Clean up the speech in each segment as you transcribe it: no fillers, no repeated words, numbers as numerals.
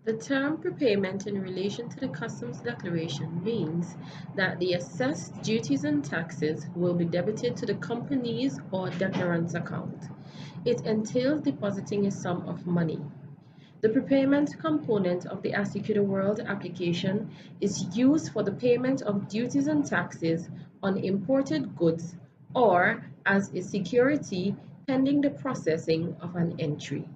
The term prepayment in relation to the customs declaration means that the assessed duties and taxes will be debited to the company's or declarant's account. It entails depositing a sum of money. The prepayment component of the Executor World application is used for the payment of duties and taxes on imported goods or as a security pending the processing of an entry.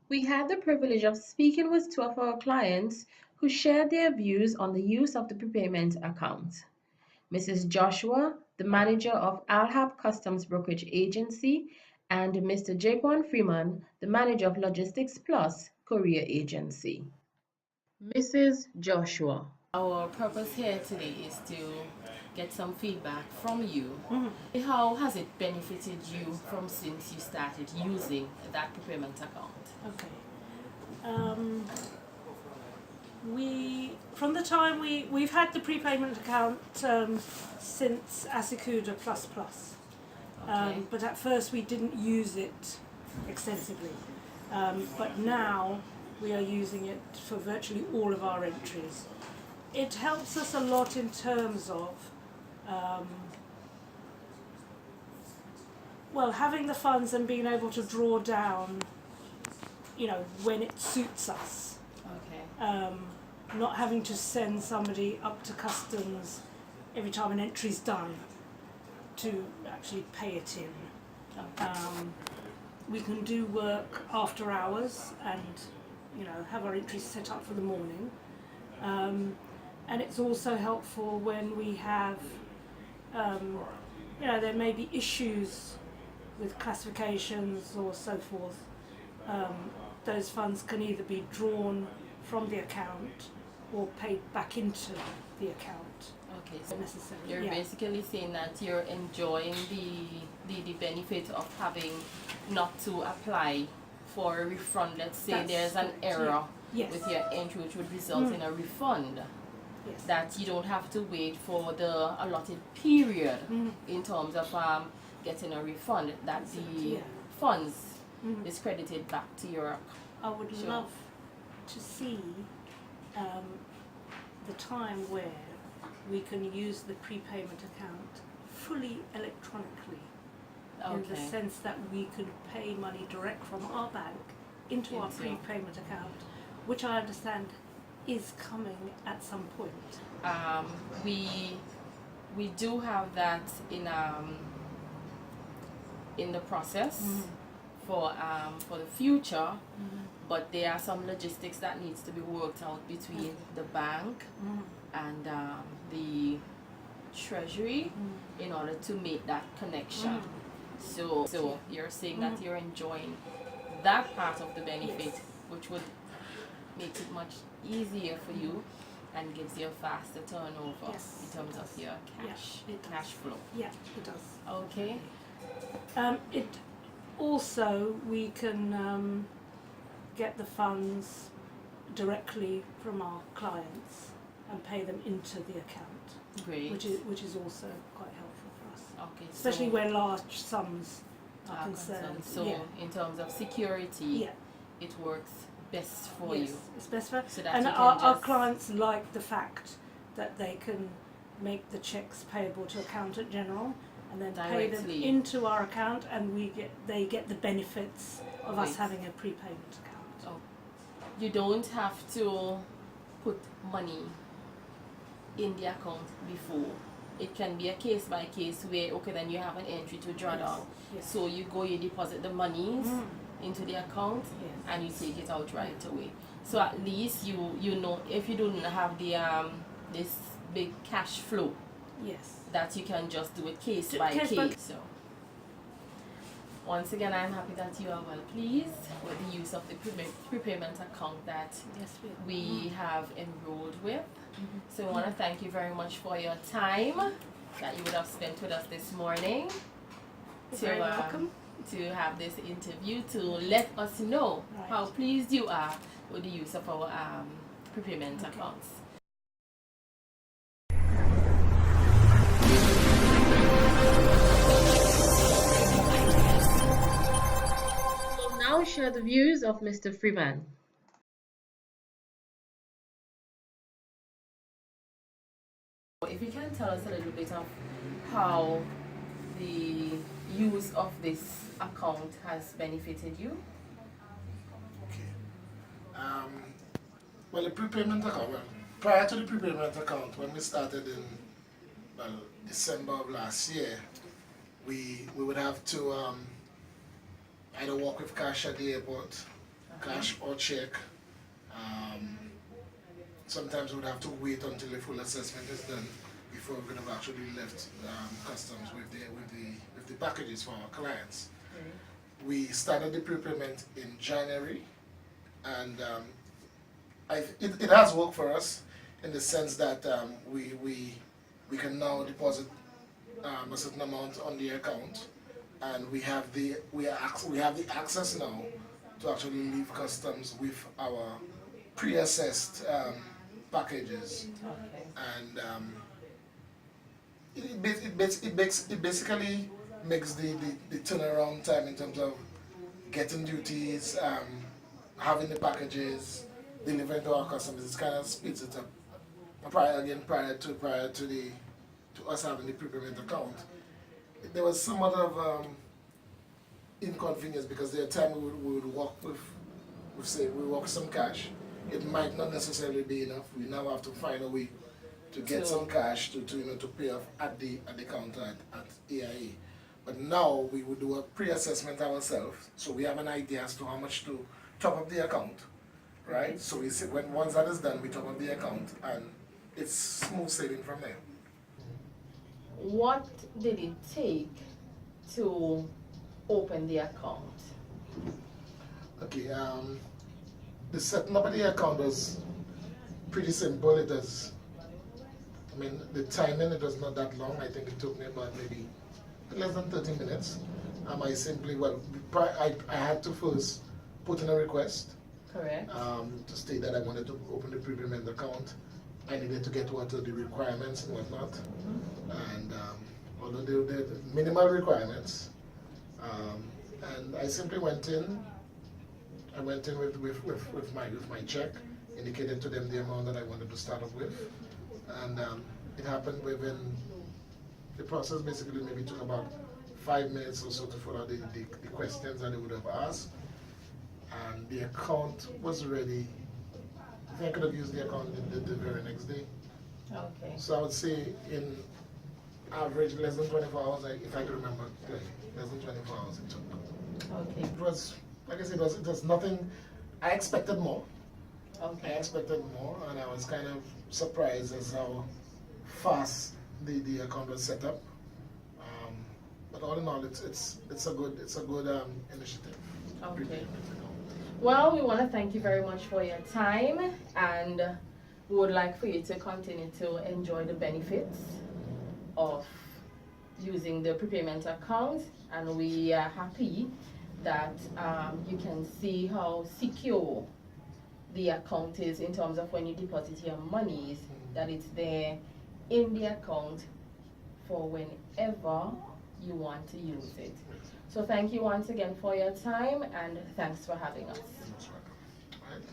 We had the privilege of speaking with two of our clients who shared their views on the use of the prepayment account. Mrs. Joshua, the manager of Alhab Customs Brokerage Agency, and Mr. Jaquan Freeman, the manager of Logistics Plus Courier Agency. Mrs. Joshua. Our purpose here today is to get some feedback from you. How has it benefited you from since you started using that prepayment account? Okay. From the time we've had the prepayment account since Asicuda Plus Plus, but at first we didn't use it extensively. But now we are using it for virtually all of our entries. It helps us a lot in terms of having the funds and being able to draw down, when it suits us. Okay. Not having to send somebody up to customs every time an entry's done to actually pay it in. We can do work after hours and have our entries set up for the morning. And it's also helpful when we have, there may be issues with classifications or so forth. Those funds can either be drawn from the account or paid back into the account. Okay, so necessarily. You're basically saying that you're enjoying the benefit of having not to apply for a refund. Let's say there's an error with your entry which would result in a refund. Yes. That you don't have to wait for the allotted period in terms of getting a refund, that the funds is credited back to your. I would love to see the time where we can use the prepayment account fully electronically, in the sense that we could pay money direct from our bank into our prepayment account, which I understand is coming at some point. We do have that in the process for the future, but there are some logistics that needs to be worked out between the bank and the treasury in order to make that connection. So you're saying that you're enjoying that part of the benefit, which would make it much easier for you and gives you a faster turnover in terms of your cash flow. Yeah, it does. Okay. It also, we can get the funds directly from our clients and pay them into the account. Great. Which is also quite helpful for us. Okay. Especially where large sums are concerned. So in terms of security, it works best for you. It's best for so that and our clients like the fact that they can make the checks payable to Accountant General and then pay them into our account, and they get the benefits of us having a prepayment account. Oh. You don't have to put money in the account before. It can be a case by case where then you have an entry to draw down. So you deposit the monies into the account and you take it out right away. So at least you know, if you don't have the this big cash flow, that you can just do it case by case. So once again, I'm happy that you are well pleased with the use of the prepayment account that we have enrolled with. So I want to thank you very much for your time that you would have spent with us this morning. You're very welcome. To have this interview, to let us know how pleased you are with the use of our prepayment accounts. We'll now now share the views of Mr. Freeman. If you can tell us a little bit of how the use of this account has benefited you. Okay. Well, the prepayment account, well, prior to the prepayment account, when we started in, well, December of last year, we would have to either walk with cash at the airport, cash or check. Um, Sometimes we would have to wait until the full assessment is done before we could have actually left customs with the packages for our clients. We started the prepayment in January, and it has worked for us in the sense that we can now deposit a certain amount on the account, and we have the access now to actually leave customs with our pre-assessed packages, and it basically makes the turnaround time in terms of getting duties, having the packages, delivering to our customers. It kind of speeds it up. Prior to us having the prepayment account, there was somewhat of inconvenience because there are times we would walk with some cash. It might not necessarily be enough. We now have to find a way to get some cash to pay off at the counter at AIA. But now we would do a pre-assessment ourselves, so we have an idea as to how much to top up the account, right? So we see once that is done, we top up the account, and it's smooth sailing from there. What did it take to open the account? Okay, the setting up of the account was pretty simple. The timing, it was not that long. I think it took me about maybe less than 30 minutes. I had to first put in a request. Correct. To state that I wanted to open the prepayment account. I needed to get what are the requirements and whatnot. And although they're minimal requirements, and I simply went in. I went in with my check, indicated to them the amount that I wanted to start off with, and it happened within the process. Basically, maybe took about 5 minutes or so to fill out the questions that they would have asked, and the account was ready. I think I could have used the account the very next day. Okay. So I would say in average less than 24 hours, if I can remember clearly, less than 24 hours it took. Okay. It was, like I said, it was nothing. I expected more. Okay. I expected more, and I was kind of surprised as how fast the account was set up. But all in all, it's a good initiative. Okay. Well, we want to thank you very much for your time, and we would like for you to continue to enjoy the benefits of using the prepayment account, and we are happy that you can see how secure the account is in terms of when you deposit your monies, that it's there in the account for whenever you want to use it. So thank you once again for your time, and thanks for having us. You're most welcome. All right.